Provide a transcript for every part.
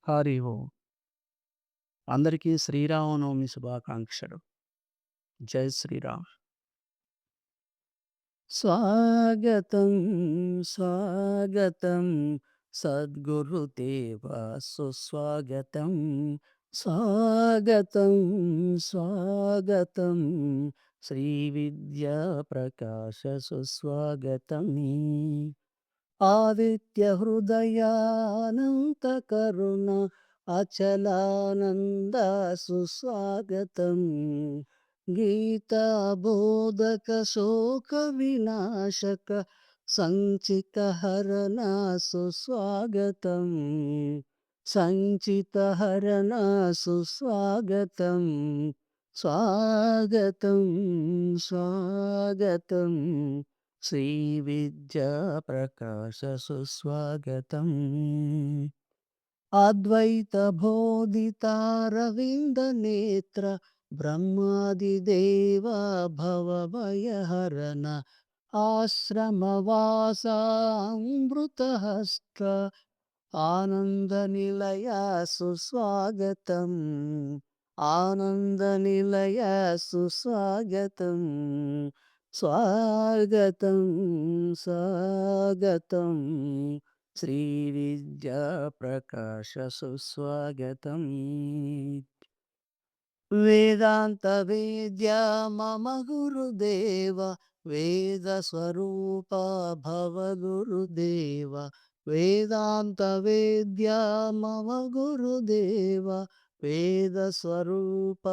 హరి ఓం. అందరికీ శ్రీరామనవమి శుభాకాంక్షలు. జై శ్రీరామ్. స్వాగతం స్వాగతం సద్గురుదేవ సుస్వాగతం. స్వాగతం స్వాగతం శ్రీ విద్యా ప్రకాశ సుస్వాగతం. ఆదిత్య హృదయానంత కరుణ అచలానంద సుస్వాగతం. గీతా బోధక శోక వినాశక సంచిత హరణ సుస్వాగతం. సంచిత హరణ సుస్వాగతం. స్వాగతం స్వాగతం శ్రీ విద్యా ప్రకాశ సుస్వాగతం. అద్వైత బోధితారవింద నేత్ర బ్రహ్మాదిదేవ భవభయహరణ ఆశ్రమవాసామృతహస్త ఆనంద నిలయ సుస్వాగతం. ఆనంద నిలయ సుస్వాగతం. స్వాగతం స్వాగతం శ్రీ విద్యా ప్రకాశ సుస్వాగతం. వేదాంత వేద్యా మమ గురుదేవ వేద స్వరూప భవ గురుదేవ. వేదాంత వేద్యా మమ గురుదేవ వేద స్వరూప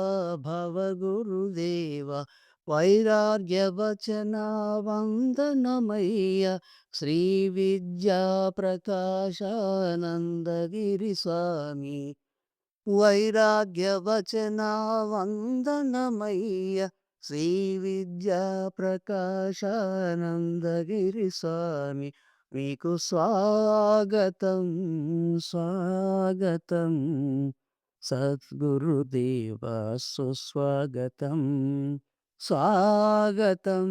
భవ గురుదేవ. వైరాగ్యవచన వందనమయ్య శ్రీ విద్యా ప్రకాశానందగిరి స్వామి. వైరాగ్యవచన వందనమయ్య శ్రీ విద్యా ప్రకాశానందగిరి స్వామి. మీకు స్వాగతం స్వాగతం సద్గురుదేవ సుస్వాగతం. స్వాగతం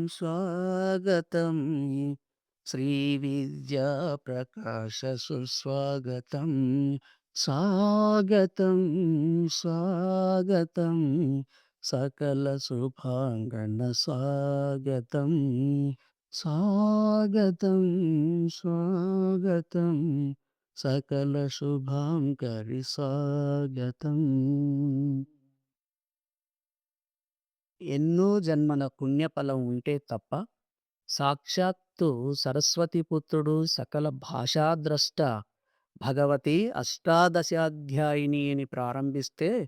స్వాగతం శ్రీ విద్యా ప్రకాశ సుస్వాగతం. స్వాగతం స్వాగతం సకల శుభాంగణ స్వాగతం. స్వాగతం స్వాగతం సకల శుభాంకరి స్వాగతం. ఎన్నో జన్మల పుణ్యఫలం ఉంటే తప్ప సాక్షాత్తు సరస్వతి పుత్రుడు సకల భాషాద్రష్ట భగవతి అష్టాదశాధ్యాయిని అని ప్రారంభిస్తే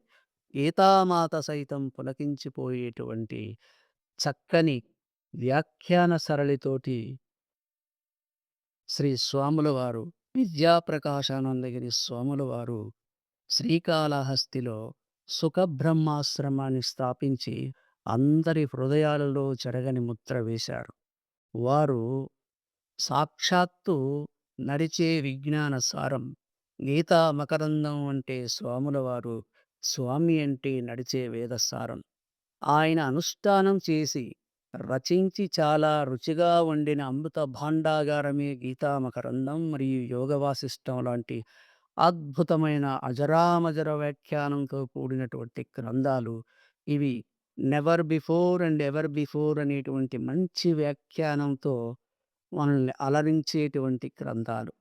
గీతామాత సైతం పులకించిపోయేటువంటి చక్కని వ్యాఖ్యాన సరళితోటి శ్రీ స్వాముల వారు విద్యాప్రకాశానందగిరి స్వాముల వారు శ్రీకాళహస్తిలో సుఖబ్రహ్మాశ్రమాన్ని స్థాపించి అందరి హృదయాలలో చెరగని ముద్ర వేశారు. వారు సాక్షాత్తు నడిచే విజ్ఞాన సారం. గీతా మకరందం అంటే స్వాముల వారు, స్వామి అంటే నడిచే వేదసారం. ఆయన అనుష్ఠానం చేసి రచించి చాలా రుచిగా వండిన అమృత భాండాగారమే గీతా మకరందం మరియు యోగ వాసిష్టం లాంటి అద్భుతమైన అజరామజర వ్యాఖ్యానంతో కూడినటువంటి గ్రంథాలు ఇవి. Never before and ever before అనేటువంటి మంచి వ్యాఖ్యానంతో మనల్ని అలరించేటువంటి గ్రంథాలు.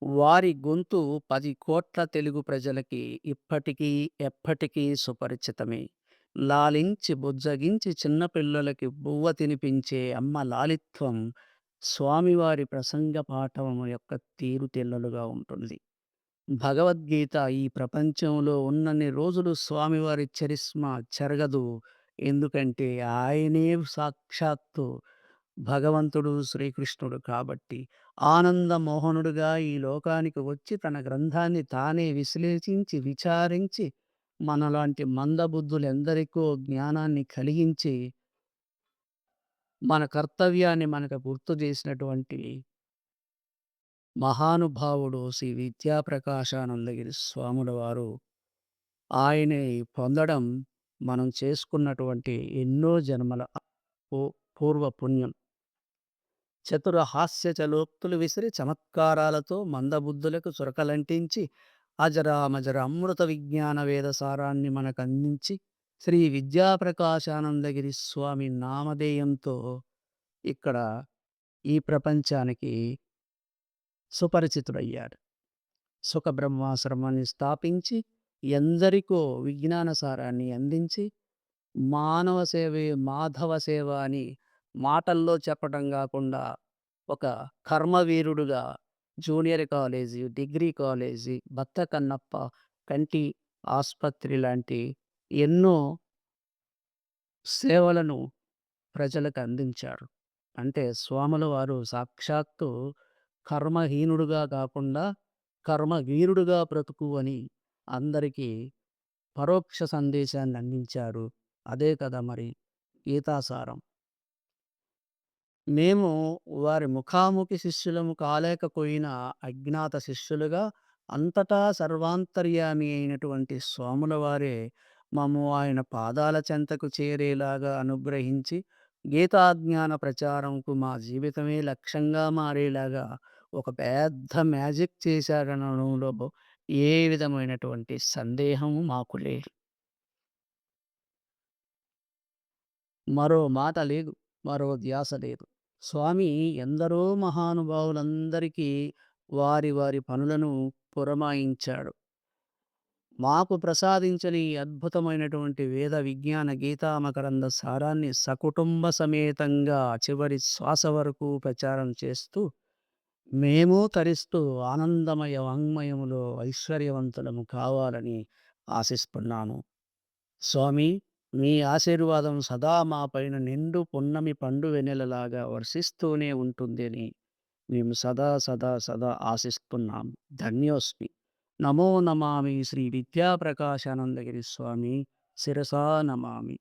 వారి గొంతు 10,00,00,000 తెలుగు ప్రజలకి ఇప్పటికీ ఎప్పటికీ సుపరిచితమే. లాలించి బుజ్జగించి చిన్నపిల్లలకి బువ్వ తినిపించే అమ్మ లాలిత్వం స్వామివారి ప్రసంగ పాఠం యొక్క తీరుతెన్నులుగా ఉంటుంది. భగవద్గీత ఈ ప్రపంచంలో ఉన్నన్ని రోజులు స్వామివారి చరిస్మా చెరగదు. ఎందుకంటే ఆయనే సాక్షాత్తు భగవంతుడు శ్రీకృష్ణుడు కాబట్టి. ఆనంద మోహనుడుగా ఈ లోకానికి వచ్చి తన గ్రంథాన్ని తానే విశ్లేషించి విచారించి మనలాంటి మందబుద్ధులెందరికో జ్ఞానాన్ని కలిగించి మన కర్తవ్యాన్ని మనకు గుర్తు చేసినటువంటి మహానుభావుడు శ్రీ విద్యాప్రకాశానందగిరి స్వాముల వారు. ఆయన్ని పొందడం మనం చేసుకున్నటువంటి ఎన్నో జన్మల పూర్వ పుణ్యం. చతుర హాస్య చలోక్తులు విసిరి చమత్కారాలతో మందబుద్ధులకు చురకలంటించి అజరామజర అమృత విజ్ఞాన వేద సారాన్ని మనకందించి శ్రీ విద్యాప్రకాశానందగిరి స్వామి నామధేయంతో ఇక్కడ ఈ ప్రపంచానికి సుపరిచితుడయ్యాడు. సుఖబ్రహ్మాశ్రమాన్ని స్థాపించి ఎందరికో విజ్ఞాన సారాన్ని అందించి మానవ సేవే మాధవ సేవ అని మాటల్లో చెప్పడం గాకుండా ఒక కర్మవీరుడుగా జూనియర్ కాలేజీ, డిగ్రీ కాలేజీ, భక్త కన్నప్ప కంటి ఆస్పత్రి లాంటి ఎన్నో సేవలను ప్రజలకు అందించారు. అంటే స్వాముల వారు సాక్షాత్తు కర్మహీనుడుగా కాకుండా కర్మవీరుడుగా బ్రతుకు అని అందరికీ పరోక్ష సందేశాన్ని అందించారు. అదే కదా మరి గీతాసారం. మేము వారి ముఖాముఖి శిష్యులము కాలేకపోయినా అజ్ఞాత శిష్యులుగా అంతటా సర్వాంతర్యామి అయినటువంటి స్వాముల వారే మమ్ము ఆయన పాదాల చెంతకు చేరేలాగా అనుగ్రహించి గీతాజ్ఞాన ప్రచారంకు మా జీవితమే లక్ష్యంగా మారేలాగా ఒక పెద్ద మ్యాజిక్ చేశారనడంలో ఏ విధమైనటువంటి సందేహం మాకు లేదు. మరో మాట లేదు. మరో ధ్యాస లేదు. స్వామి ఎందరో మహానుభావులందరికీ వారి వారి పనులను పురమాయించాడు. మాకు ప్రసాదించిన ఈ అద్భుతమైనటువంటి వేద విజ్ఞాన గీతామకరంద సారాన్ని సకుటుంబ సమేతంగా చివరి శ్వాస వరకు ప్రచారం చేస్తూ, మేము తరిస్తూ ఆనందమయ వాంగ్మయములో ఐశ్వర్యవంతులము కావాలని ఆశిస్తున్నాను. స్వామి, మీ ఆశీర్వాదం సదా మా పైన నిండు పున్నమి పండు వెన్నెలలాగా వర్షిస్తూనే ఉంటుందని మేము సదా సదా సదా ఆశిస్తున్నాం. ధన్యోస్మి. నమో నమామి శ్రీ విద్యాప్రకాశానందగిరి స్వామి శిరసా నమామి.